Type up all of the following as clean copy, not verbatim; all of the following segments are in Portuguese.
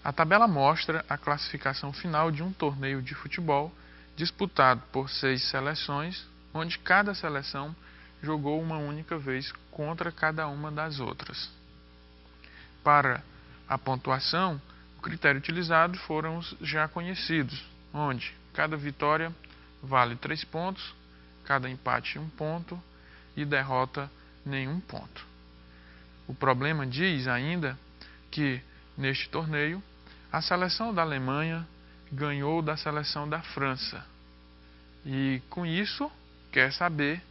A tabela mostra a classificação final de um torneio de futebol disputado por 6 seleções, onde cada seleção jogou uma única vez contra cada uma das outras. Para a pontuação, o critério utilizado foram os já conhecidos, onde cada vitória vale 3 pontos, cada empate 1 ponto e derrota nenhum ponto. O problema diz ainda que, neste torneio, a seleção da Alemanha ganhou da seleção da França. E, com isso, quer saber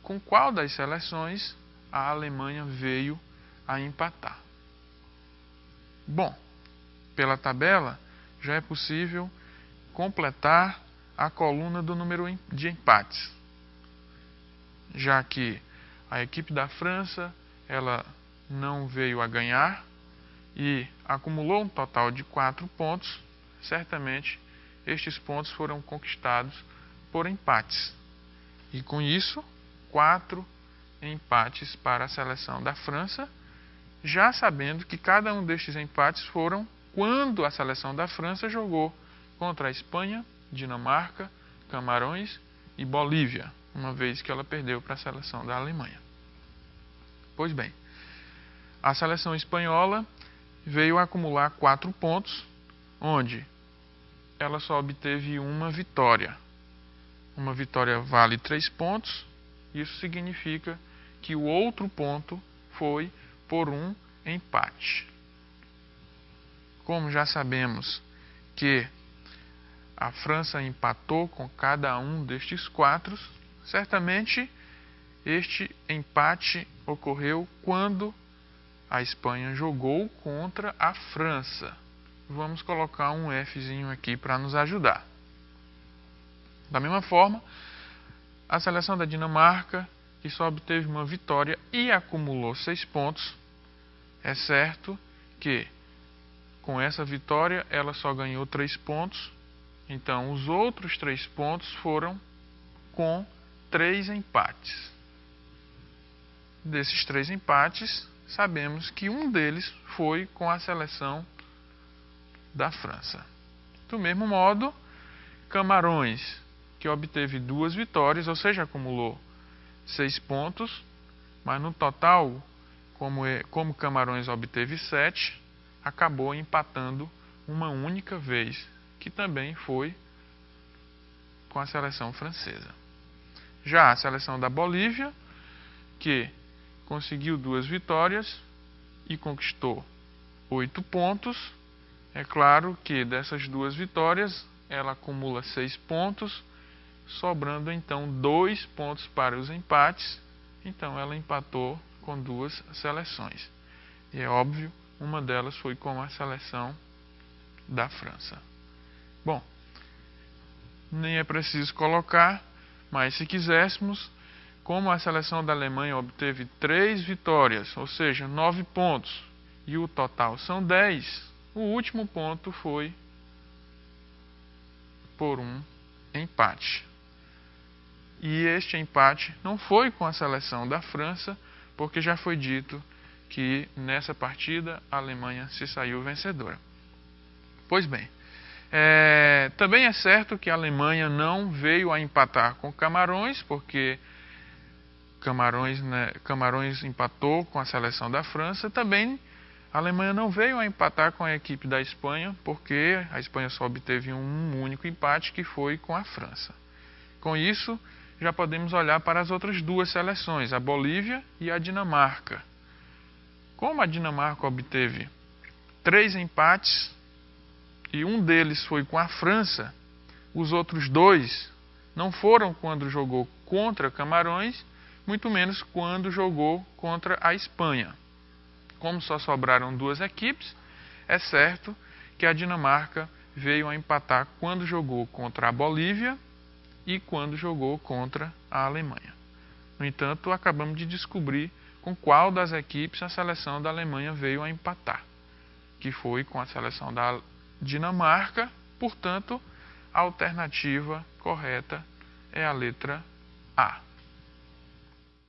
com qual das seleções a Alemanha veio a empatar. Bom, pela tabela, já é possível completar a coluna do número de empates, já que a equipe da França ela não veio a ganhar e acumulou um total de 4 pontos. Certamente, estes pontos foram conquistados por empates. E com isso, 4 empates para a seleção da França, já sabendo que cada um destes empates foram quando a seleção da França jogou contra a Espanha, Dinamarca, Camarões e Bolívia, uma vez que ela perdeu para a seleção da Alemanha. Pois bem, a seleção espanhola veio a acumular 4 pontos, onde ela só obteve uma vitória. Uma vitória vale 3 pontos, isso significa que o outro ponto foi por um empate. Como já sabemos que a França empatou com cada um destes 4, certamente este empate ocorreu quando a Espanha jogou contra a França. Vamos colocar um Fzinho aqui para nos ajudar. Da mesma forma, a seleção da Dinamarca, que só obteve uma vitória e acumulou 6 pontos, é certo que com essa vitória ela só ganhou 3 pontos, então os outros 3 pontos foram com 3 empates. Desses 3 empates, sabemos que um deles foi com a seleção da França. Do mesmo modo, Camarões, que obteve 2 vitórias, ou seja, acumulou 6 pontos, mas no total, como Camarões obteve 7, acabou empatando uma única vez, que também foi com a seleção francesa. Já a seleção da Bolívia, que conseguiu 2 vitórias e conquistou 8 pontos. É claro que dessas 2 vitórias ela acumula 6 pontos, sobrando então 2 pontos para os empates. Então ela empatou com 2 seleções. E é óbvio, uma delas foi com a seleção da França. Bom, nem é preciso colocar, mas se quiséssemos, como a seleção da Alemanha obteve 3 vitórias, ou seja, 9 pontos, e o total são 10, o último ponto foi por um empate. E este empate não foi com a seleção da França, porque já foi dito que nessa partida a Alemanha se saiu vencedora. Pois bem, também é certo que a Alemanha não veio a empatar com Camarões, porque Camarões empatou com a seleção da França. Também a Alemanha não veio a empatar com a equipe da Espanha, porque a Espanha só obteve um único empate, que foi com a França. Com isso, já podemos olhar para as outras 2 seleções, a Bolívia e a Dinamarca. Como a Dinamarca obteve 3 empates e um deles foi com a França, os outros 2 não foram quando jogou contra Camarões, muito menos quando jogou contra a Espanha. Como só sobraram 2 equipes, é certo que a Dinamarca veio a empatar quando jogou contra a Bolívia e quando jogou contra a Alemanha. No entanto, acabamos de descobrir com qual das equipes a seleção da Alemanha veio a empatar, que foi com a seleção da Dinamarca. Portanto, a alternativa correta é a letra A.